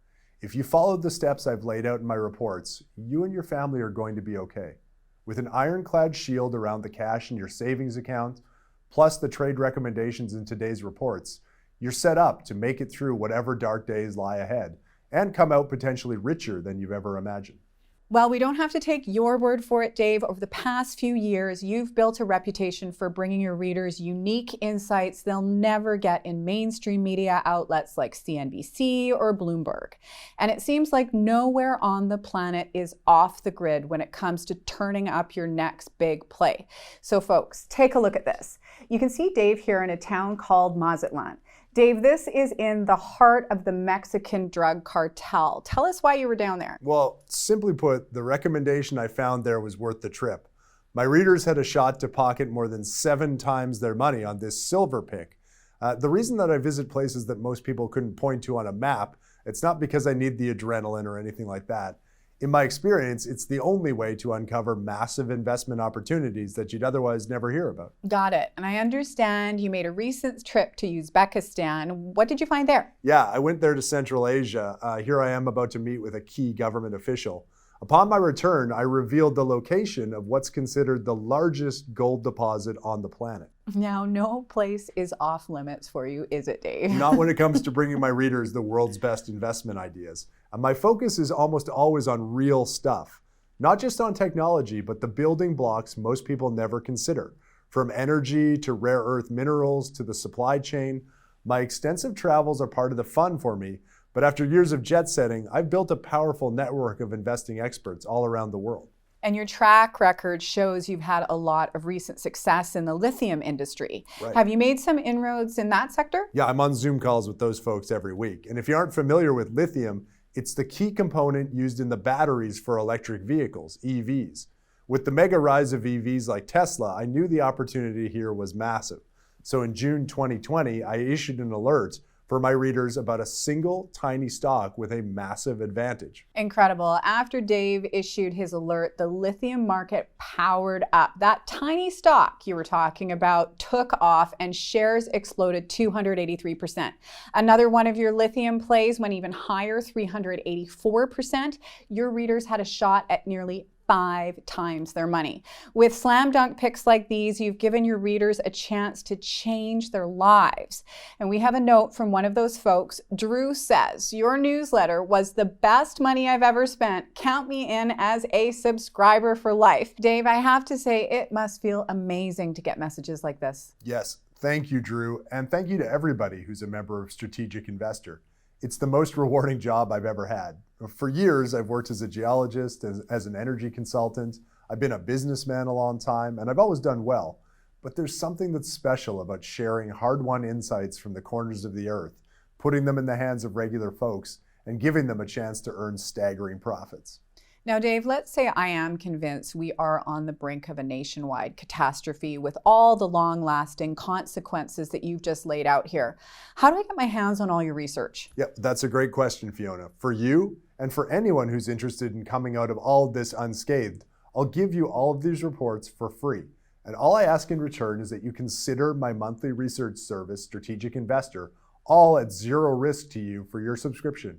If you followed the steps I've laid out in my reports, you and your family are going to be okay. With an ironclad shield around the cash in your savings account, plus the trade recommendations in today's reports, you're set up to make it through whatever dark days lie ahead and come out potentially richer than you've ever imagined. Well, we don't have to take your word for it, Dave. Over the past few years, you've built a reputation for bringing your readers unique insights they'll never get in mainstream media outlets like CNBC or Bloomberg. And it seems like nowhere on the planet is off the grid when it comes to turning up your next big play. So folks, take a look at this. You can see Dave here in a town called Mazatlan. Dave, this is in the heart of the Mexican drug cartel. Tell us why you were down there. Well, simply put, the recommendation I found there was worth the trip. My readers had a shot to pocket more than 7 times their money on this silver pick. The reason that I visit places that most people couldn't point to on a map, it's not because I need the adrenaline or anything like that. In my experience, it's the only way to uncover massive investment opportunities that you'd otherwise never hear about. Got it. And I understand you made a recent trip to Uzbekistan. What did you find there? Yeah, I went there to Central Asia. Here I am about to meet with a key government official. Upon my return, I revealed the location of what's considered the largest gold deposit on the planet. Now, no place is off limits for you, is it, Dave? Not when it comes to bringing my readers the world's best investment ideas. And my focus is almost always on real stuff. Not just on technology, but the building blocks most people never consider. From energy to rare earth minerals to the supply chain. My extensive travels are part of the fun for me, but after years of jet setting, I've built a powerful network of investing experts all around the world. And your track record shows you've had a lot of recent success in the lithium industry. Right. Have you made some inroads in that sector? Yeah, I'm on Zoom calls with those folks every week. And if you aren't familiar with lithium, it's the key component used in the batteries for electric vehicles, EVs. With the mega rise of EVs like Tesla, I knew the opportunity here was massive. So in June 2020, I issued an alert for my readers about a single tiny stock with a massive advantage. Incredible. After Dave issued his alert, the lithium market powered up. That tiny stock you were talking about took off and shares exploded 283%. Another one of your lithium plays went even higher, 384%. Your readers had a shot at nearly 5 times their money. With slam dunk picks like these, you've given your readers a chance to change their lives. And we have a note from one of those folks. Drew says, your newsletter was the best money I've ever spent. Count me in as a subscriber for life. Dave, I have to say, it must feel amazing to get messages like this. Yes, thank you, Drew. And thank you to everybody who's a member of Strategic Investor. It's the most rewarding job I've ever had. For years, I've worked as a geologist, as an energy consultant. I've been a businessman a long time, and I've always done well. But there's something that's special about sharing hard-won insights from the corners of the earth, putting them in the hands of regular folks, and giving them a chance to earn staggering profits. Now, Dave, let's say I am convinced we are on the brink of a nationwide catastrophe with all the long-lasting consequences that you've just laid out here. How do I get my hands on all your research? Yep, that's a great question, Fiona. For you and for anyone who's interested in coming out of all this unscathed, I'll give you all of these reports for free. And all I ask in return is that you consider my monthly research service, Strategic Investor, all at zero risk to you for your subscription.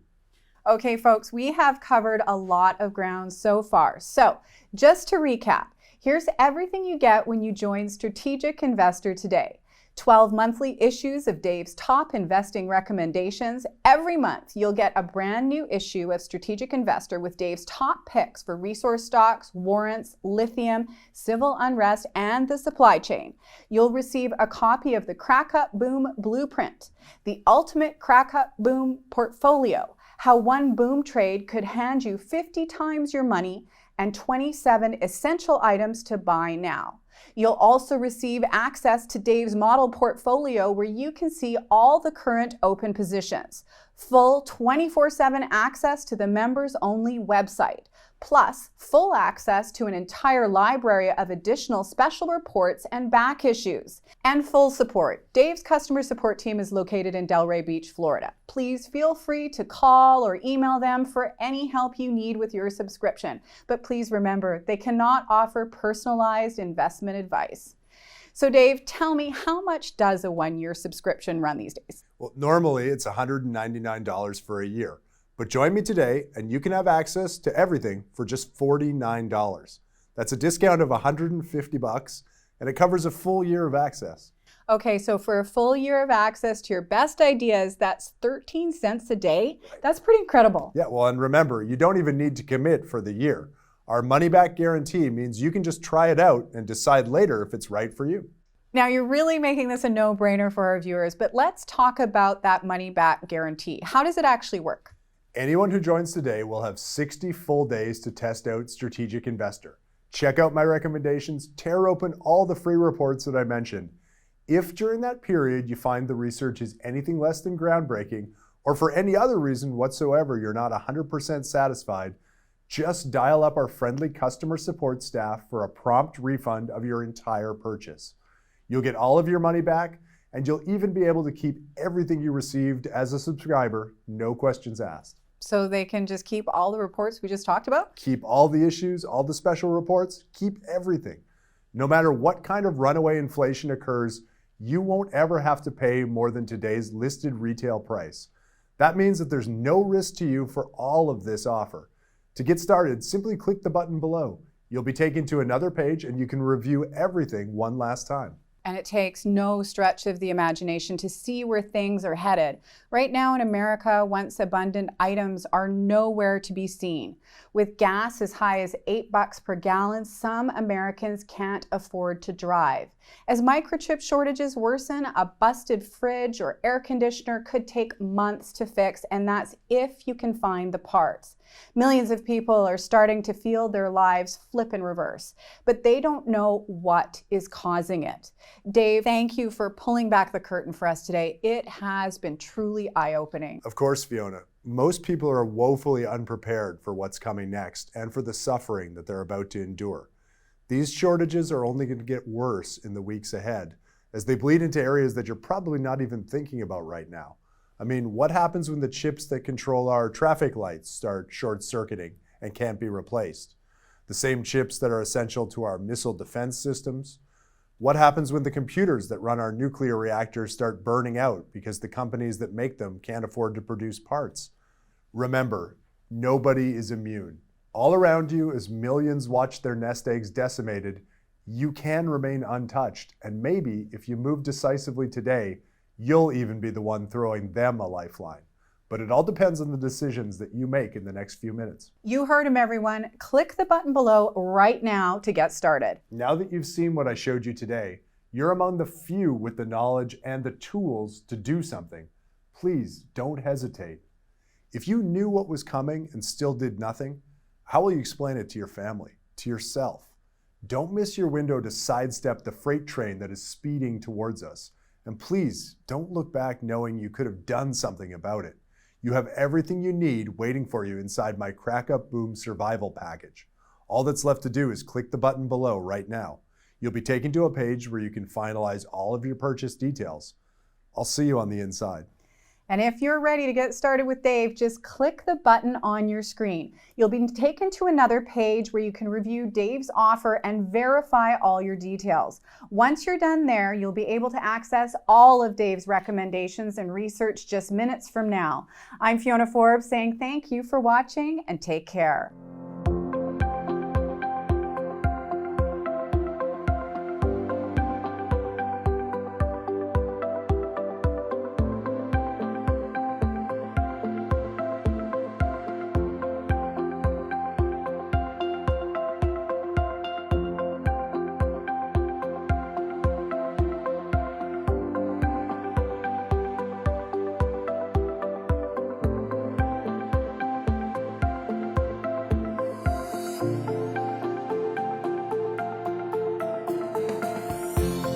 Okay, folks, we have covered a lot of ground so far. So just to recap, here's everything you get when you join Strategic Investor today. 12 monthly issues of Dave's top investing recommendations. Every month, you'll get a brand new issue of Strategic Investor with Dave's top picks for resource stocks, warrants, lithium, civil unrest, and the supply chain. You'll receive a copy of the Crack Up Boom Blueprint, the ultimate Crack Up Boom portfolio, how one boom trade could hand you 50 times your money, and 27 essential items to buy now. You'll also receive access to Dave's model portfolio where you can see all the current open positions, full 24/7 access to the members-only website, plus full access to an entire library of additional special reports and back issues, and full support. Dave's customer support team is located in Delray Beach, Florida. Please feel free to call or email them for any help you need with your subscription. But please remember, they cannot offer personalized investment advice. So Dave, tell me, how much does a 1-year subscription run these days? Well, normally it's $199 for a year. But join me today and you can have access to everything for just $49. That's a discount of $150 and it covers a full year of access. Okay, so for a full year of access to your best ideas, that's 13 cents a day. That's pretty incredible. Yeah, well, and remember, you don't even need to commit for the year. Our money-back guarantee means you can just try it out and decide later if it's right for you. Now, you're really making this a no-brainer for our viewers, but let's talk about that money-back guarantee. How does it actually work? Anyone who joins today will have 60 full days to test out Strategic Investor. Check out my recommendations, tear open all the free reports that I mentioned. If during that period you find the research is anything less than groundbreaking, or for any other reason whatsoever you're not 100% satisfied, just dial up our friendly customer support staff for a prompt refund of your entire purchase. You'll get all of your money back, and you'll even be able to keep everything you received as a subscriber, no questions asked. So they can just keep all the reports we just talked about? Keep all the issues, all the special reports, keep everything. No matter what kind of runaway inflation occurs, you won't ever have to pay more than today's listed retail price. That means that there's no risk to you for all of this offer. To get started, simply click the button below. You'll be taken to another page and you can review everything one last time. And it takes no stretch of the imagination to see where things are headed. Right now in America, once abundant items are nowhere to be seen. With gas as high as $8 per gallon, some Americans can't afford to drive. As microchip shortages worsen, a busted fridge or air conditioner could take months to fix, and that's if you can find the parts. Millions of people are starting to feel their lives flip in reverse, but they don't know what is causing it. Dave, thank you for pulling back the curtain for us today. It has been truly eye-opening. Of course, Fiona. Most people are woefully unprepared for what's coming next and for the suffering that they're about to endure. These shortages are only going to get worse in the weeks ahead as they bleed into areas that you're probably not even thinking about right now. I mean, what happens when the chips that control our traffic lights start short-circuiting and can't be replaced? The same chips that are essential to our missile defense systems? What happens when the computers that run our nuclear reactors start burning out because the companies that make them can't afford to produce parts? Remember, nobody is immune. All around you, as millions watch their nest eggs decimated, you can remain untouched. And maybe if you move decisively today, you'll even be the one throwing them a lifeline. But it all depends on the decisions that you make in the next few minutes. You heard him, everyone. Click the button below right now to get started. Now that you've seen what I showed you today, you're among the few with the knowledge and the tools to do something. Please don't hesitate. If you knew what was coming and still did nothing, how will you explain it to your family, to yourself? Don't miss your window to sidestep the freight train that is speeding towards us. And please don't look back knowing you could have done something about it. You have everything you need waiting for you inside my Crack Up Boom survival package. All that's left to do is click the button below right now. You'll be taken to a page where you can finalize all of your purchase details. I'll see you on the inside. And if you're ready to get started with Dave, just click the button on your screen. You'll be taken to another page where you can review Dave's offer and verify all your details. Once you're done there, you'll be able to access all of Dave's recommendations and research just minutes from now. I'm Fiona Forbes saying thank you for watching and take care.